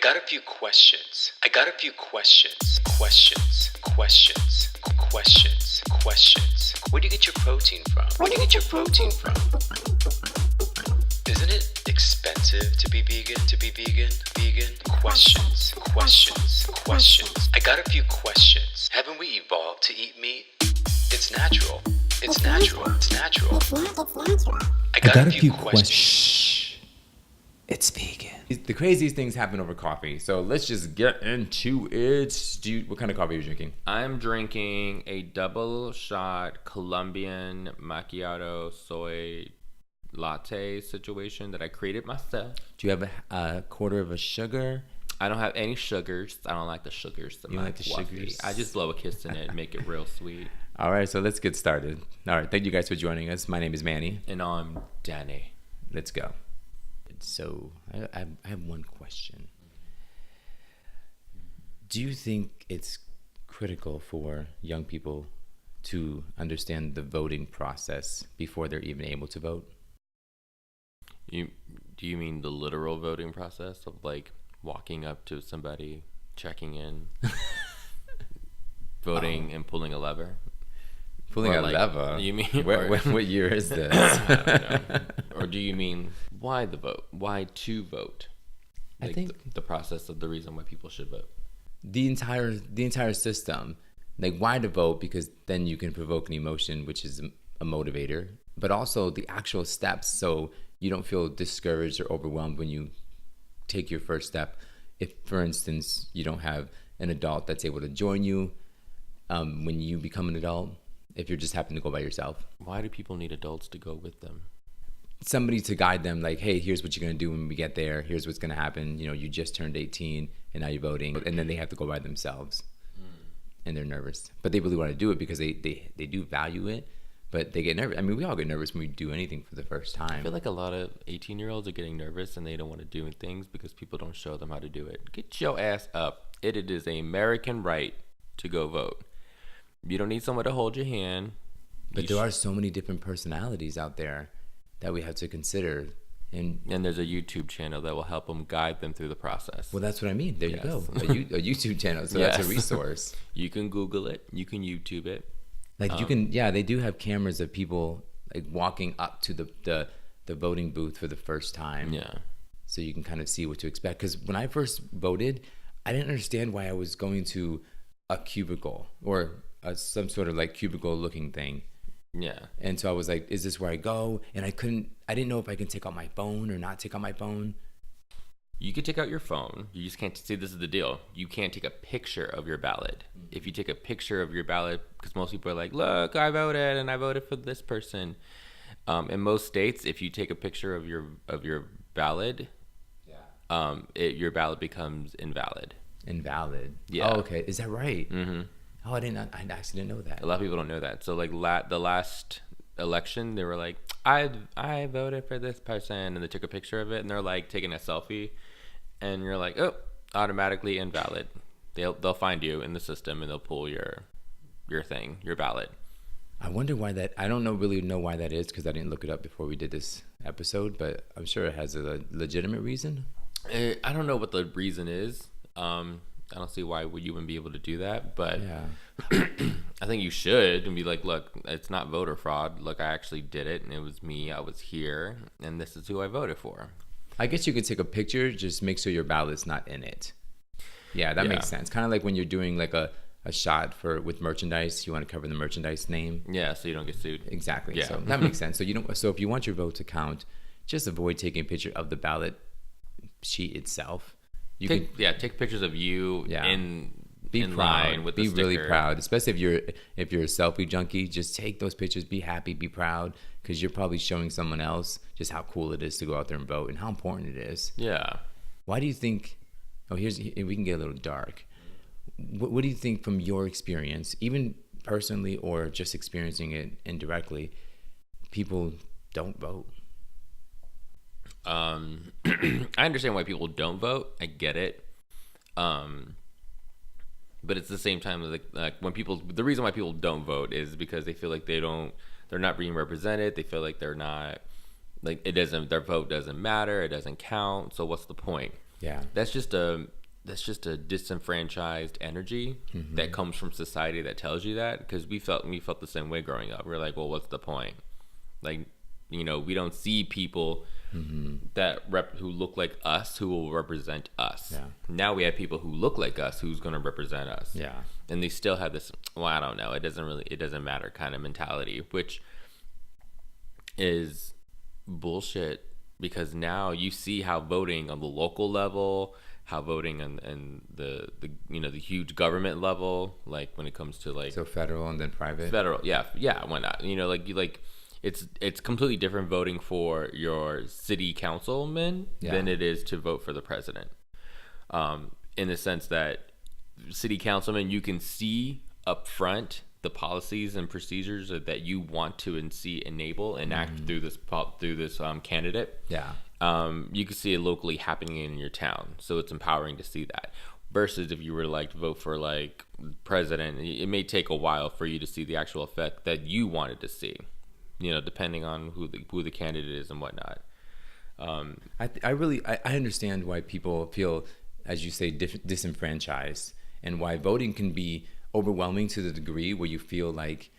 got a few questions. I got a few questions. Questions. Where do you get your protein from? Isn't it expensive to be vegan? Questions. I got a few questions. Haven't we evolved to eat meat? It's natural. I got a few questions. Shh. It's vegan. The craziest things happen over coffee. So let's just get into it. What kind of coffee are you drinking? I'm drinking a double shot Colombian macchiato soy latte situation that I created myself. Do you have a quarter of a sugar? I don't have any sugars. I don't like the sugars. You like the sugars? I just blow a kiss in it and make it real sweet. All right, so let's get started. All right, thank you guys for joining us. My name is Manny. And I'm Danny. Let's go. So I have one question. Do you think it's critical for young people to understand the voting process before they're even able to vote? Do you mean the literal voting process of like walking up to somebody, checking in, voting, and pulling a lever? Pulling a lever? You mean what year is this? I don't know. Or do you mean why the vote? Why to vote? Like I think the process of the reason why people should vote. The entire system, like why to vote, because then you can provoke an emotion, which is a motivator, but also the actual steps, so you don't feel discouraged or overwhelmed when you take your first step. If, for instance, you don't have an adult that's able to join you when you become an adult, if you're just happen to go by yourself. Why do people need adults to go with them? Somebody to guide them, like, hey, here's what you're going to do when we get there. Here's what's going to happen. You know, you just turned 18 and now you're voting. And then they have to go by themselves. And they're nervous. But they really want to do it because they do value it. But they get nervous. I mean, we all get nervous when we do anything for the first time. I feel like a lot of 18-year-olds are getting nervous and they don't want to do things because people don't show them how to do it. Get your ass up. It is an American right to go vote. You don't need someone to hold your hand. But there are so many different personalities out there that we have to consider. And there's a YouTube channel that will help them guide them through the process. Well, that's what I mean. There Yes. you go. A YouTube channel. So Yes. That's a resource. You can Google it. You can YouTube it. Like you can, they do have cameras of people like walking up to the voting booth for the first time. Yeah. So you can kind of see what to expect. Because when I first voted, I didn't understand why I was going to a cubicle or some sort of like cubicle looking thing. Yeah. And so I was like, is this where I go? And I didn't know if I can take out my phone or not take out my phone. You could take out your phone. You just can't see. This is the deal. You can't take a picture of your ballot. If you take a picture of your ballot, because most people are like, look, I voted and I voted for this person. In most states, if you take a picture of your ballot, your ballot becomes invalid. Invalid. Yeah. Oh, okay. Is that right? Mm-hmm. Oh, I actually didn't know that. A lot of people don't know that. So like the last election, they were like, I voted for this person, and they took a picture of it, and they're like taking a selfie, and you're like, oh, automatically invalid. They'll find you in the system and they'll pull your thing, your ballot. I wonder why that. I don't really know why that is because I didn't look it up before we did this episode, but I'm sure it has a legitimate reason. I don't know what the reason is. I don't see why you wouldn't be able to do that, but Yeah. I think you should and be like, look, it's not voter fraud. Look, I actually did it, and it was me. I was here, and this is who I voted for. I guess you could take a picture, just make sure your ballot's not in it. Yeah, that makes sense. Kind of like when you're doing like a shot with merchandise, you want to cover the merchandise name. Yeah, so you don't get sued. Exactly. Yeah. So that makes sense. So if you want your vote to count, just avoid taking a picture of the ballot sheet itself. Take pictures of you in proud. line with the be sticker. Really proud, especially if you're a selfie junkie. Just take those pictures, be happy, be proud, because you're probably showing someone else just how cool it is to go out there and vote and how important it is. Yeah. Why do you think? We can get a little dark. What do you think from your experience, even personally or just experiencing it indirectly, people don't vote? I understand why people don't vote. I get it. But it's the same time like when the reason why people don't vote is because they feel like they're not being represented. They feel like they're not, like their vote doesn't matter. It doesn't count. So what's the point? Yeah. That's just a disenfranchised energy that comes from society that tells you that, because we felt the same way growing up. We're like, well, what's the point? Like, we don't see people who look like us who will represent us. Yeah. Now we have people who look like us who's going to represent us. Yeah. And they still have this, well, I don't know, it doesn't matter kind of mentality, which is bullshit, because now you see how voting on the local level, how voting on the huge government level, like when it comes to like, So federal and then private. federal, yeah, why not? It's completely different voting for your city councilman than it is to vote for the president. In the sense that city councilman, you can see up front the policies and procedures that you want to enable and act through this candidate. Yeah. You can see it locally happening in your town, so it's empowering to see that. Versus if you were like to vote for like president, it may take a while for you to see the actual effect that you wanted to see, depending on who the candidate is and whatnot. I understand why people feel, as you say, disenfranchised, and why voting can be overwhelming to the degree where you feel like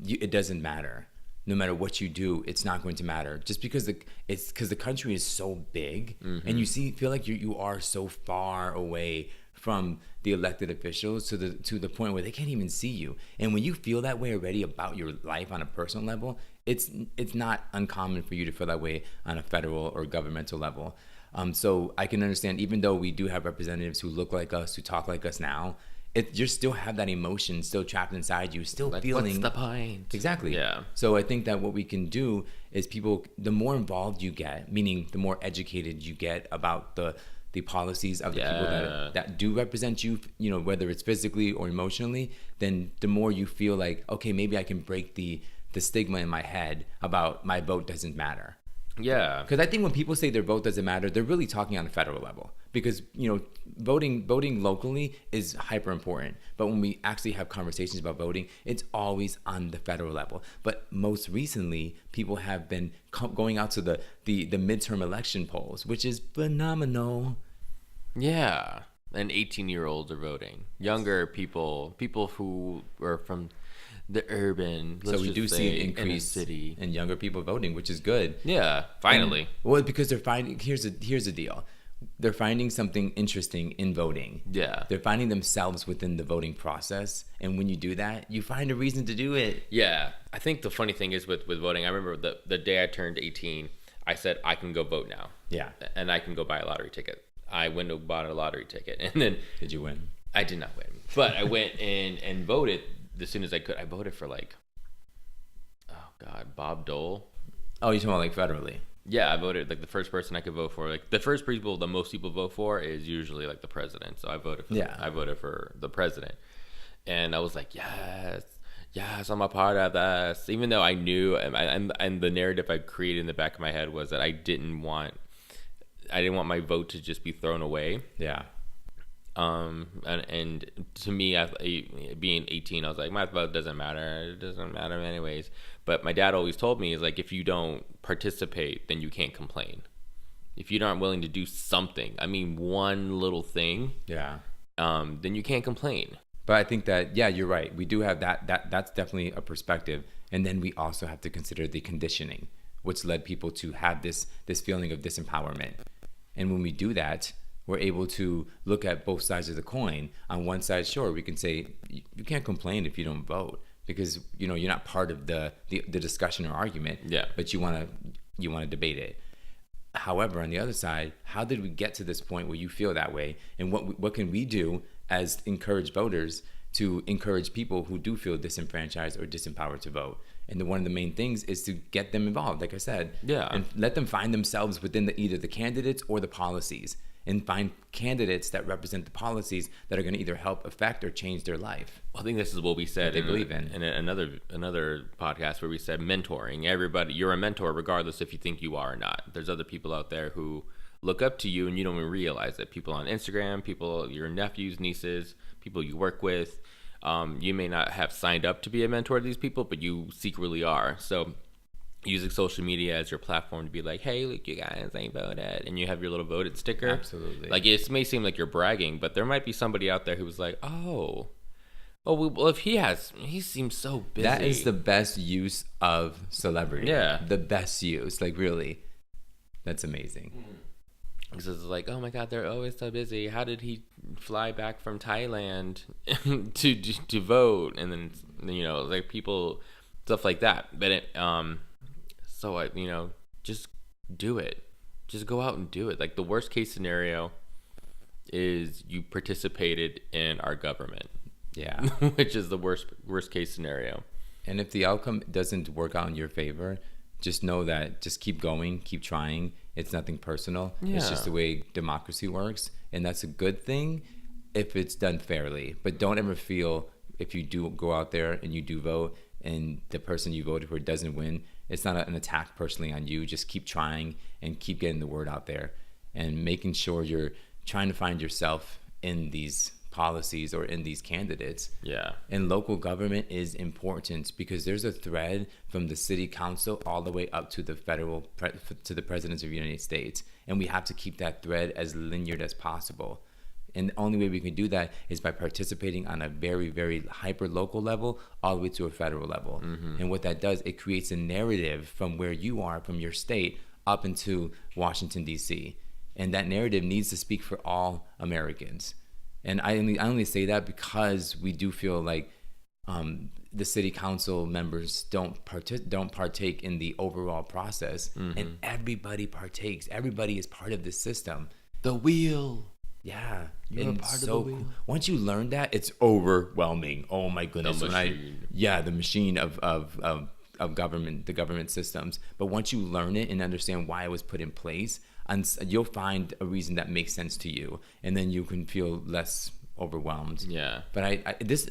it doesn't matter. No matter what you do, it's not going to matter. Just because the country is so big, and you feel like you are so far away from the elected officials to the point where they can't even see you. And when you feel that way already about your life on a personal level, it's not uncommon for you to feel that way on a federal or governmental level. So I can understand, even though we do have representatives who look like us, who talk like us now, you still have that emotion still trapped inside you, still Like, feeling. what's the point? Exactly. Yeah. So I think that what we can do is the more involved you get, meaning the more educated you get about the policies of the people that do represent you, whether it's physically or emotionally, then the more you feel like, okay, maybe I can break the stigma in my head about my vote doesn't matter. Yeah. Because I think when people say their vote doesn't matter, they're really talking on a federal level. Because, voting locally is hyper important. But when we actually have conversations about voting, it's always on the federal level. But most recently, people have been going out to the midterm election polls, which is phenomenal. Yeah. And 18-year-olds are voting. Younger people who are from the urban. So we do see an increase city in younger people voting, which is good. Yeah, finally. Well, because they're finding, here's the deal. They're finding something interesting in voting. Yeah. They're finding themselves within the voting process. And when you do that, you find a reason to do it. Yeah. I think the funny thing is with voting, I remember the day I turned 18, I said, I can go vote now. Yeah. And I can go buy a lottery ticket. I went and bought a lottery ticket. And then... Did you win? I did not win. But I went in and voted as soon as I could. I voted for Bob Dole. Oh, you're talking about like federally? Yeah, I voted like the first person I could vote for. Like the first people the most people vote for is usually like the president. So I voted for the president. And I was like, yes, I'm a part of this. Even though I knew, and the narrative I created in the back of my head was that I didn't want my vote to just be thrown away. Yeah. And to me, being 18, I was like, my vote doesn't matter. It doesn't matter anyways. But my dad always told me, is like, if you don't participate, then you can't complain. If you're not willing to do something, one little thing, then you can't complain. But I think that, you're right. We do have that's definitely a perspective. And then we also have to consider the conditioning, which led people to have this feeling of disempowerment. And when we do that, we're able to look at both sides of the coin. On one side, sure, we can say you can't complain if you don't vote, because you're not part of the discussion or argument. Yeah. But you want to debate it. However, on the other side, how did we get to this point where you feel that way, and what can we do as encouraged voters to encourage people who do feel disenfranchised or disempowered to vote? And one of the main things is to get them involved, like I said, and let them find themselves within either the candidates or the policies, and find candidates that represent the policies that are going to either help affect or change their life. I think this is what we said they believe in another podcast where we said mentoring. Everybody, you're a mentor regardless if you think you are or not. There's other people out there who look up to you and you don't even realize it. People on Instagram, people, your nephews, nieces, people you work with. You may not have signed up to be a mentor to these people, but you secretly are. So using social media as your platform to be like, hey, look, you guys ain't voted, and you have your little voted sticker. Absolutely. Like, it may seem like you're bragging, but there might be somebody out there who was like, well, if he seems so busy. That is the best use of celebrity. Yeah. The best use. Like, really. That's amazing. Because it's like, oh my God, they're always so busy. How did he fly back from Thailand to vote? And then, like, people, stuff like that. But just do it. Just go out and do it. Like, the worst case scenario is you participated in our government. Yeah. Which is the worst case scenario. And if the outcome doesn't work out in your favor, just know that just keep going, keep trying. It's nothing personal. Yeah. It's just the way democracy works. And that's a good thing if it's done fairly. But don't ever feel if you do go out there and you do vote and the person you voted for doesn't win, it's not an attack personally on you. Just keep trying and keep getting the word out there and making sure you're trying to find yourself in these policies or in these candidates. Yeah. And local government is important because there's a thread from the city council all the way up to the to the president of the United States. And we have to keep that thread as linear as possible. And the only way we can do that is by participating on a very, very hyper local level all the way to a federal level. Mm-hmm. And what that does, it creates a narrative from where you are, from your state, up into Washington, D.C. And that narrative needs to speak for all Americans. And I only say that because we do feel like the city council members don't partake in the overall process. Mm-hmm. And everybody partakes. Everybody is part of the system. The wheel. Yeah, you're a part of the wheel. Once you learn that, it's overwhelming. Oh my goodness! The machine. The machine of government, the government systems. But once you learn it and understand why it was put in place, and you'll find a reason that makes sense to you, and then you can feel less overwhelmed. Yeah. But it's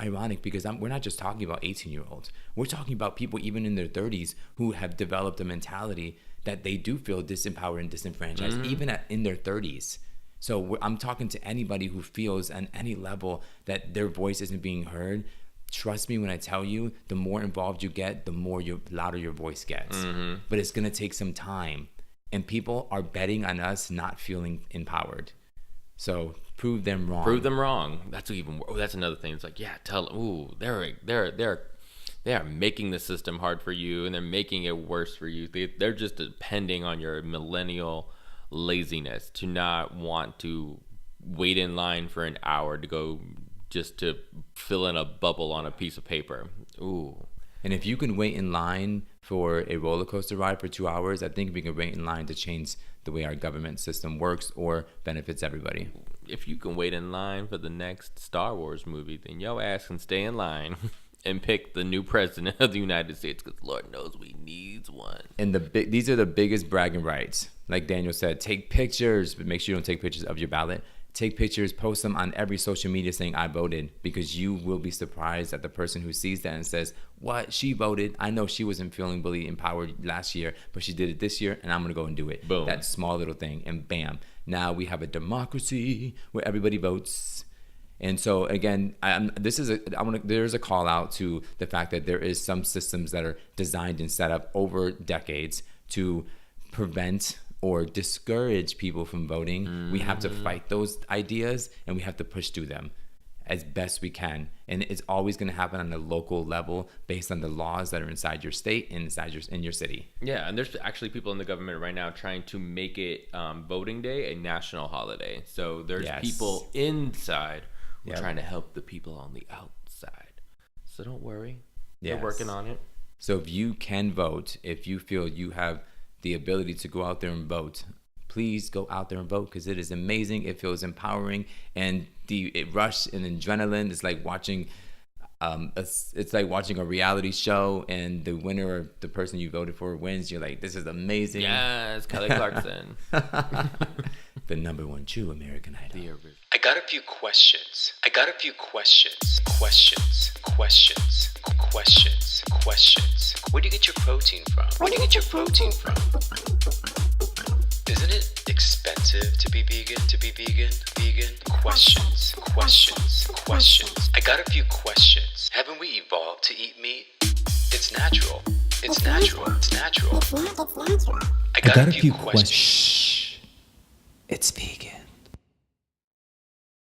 ironic because we're not just talking about 18-year-olds. We're talking about people even in their 30s who have developed a mentality that they do feel disempowered and disenfranchised, mm-hmm. even in their 30s. So I'm talking to anybody who feels on any level that their voice isn't being heard. Trust me when I tell you, the more involved you get, the louder your voice gets. Mm-hmm. But it's going to take some time. And people are betting on us not feeling empowered. So prove them wrong. Prove them wrong. That's another thing. It's like, yeah, they are making the system hard for you, and they're making it worse for you. They're just depending on your millennial laziness to not want to wait in line for an hour to go just to fill in a bubble on a piece of paper. Ooh. And if you can wait in line for a roller coaster ride for 2 hours, I think we can wait in line to change the way our government system works or benefits everybody. If you can wait in line for the next Star Wars movie, then your ass can stay in line and pick the new president of the United States, because Lord knows we needs one. And these are the biggest bragging rights. Like Daniel said, take pictures, but make sure you don't take pictures of your ballot. Take pictures, post them on every social media saying, I voted, because you will be surprised at the person who sees that and says, what? She voted. I know she wasn't feeling really empowered last year, but she did it this year, and I'm going to go and do it. Boom. That small little thing, and bam. Now we have a democracy where everybody votes. And so again, there's a call out to the fact that there is some systems that are designed and set up over decades to prevent or discourage people from voting. Mm-hmm. We have to fight those ideas, and we have to push through them as best we can. And it's always going to happen on a local level based on the laws that are inside your state and in your city. Yeah, and there's actually people in the government right now trying to make it voting day a national holiday. So there's people inside who are trying to help the people on the outside. So don't worry. They're working on it. So if you can vote, if you feel you have the ability to go out there and vote, please go out there and vote, because it is amazing. It feels empowering, and the rush and adrenaline is like watching a reality show, and the winner or the person you voted for wins. You're like, this is amazing. Yes, Kelly Clarkson. The number one true American Idol. I got a few questions. Questions. Where do you get your protein from? Isn't it expensive to be vegan? Questions. I got a few questions. Haven't we evolved to eat meat? It's natural. It's natural. It's natural. It's natural. I got a few questions. Shh. It's vegan.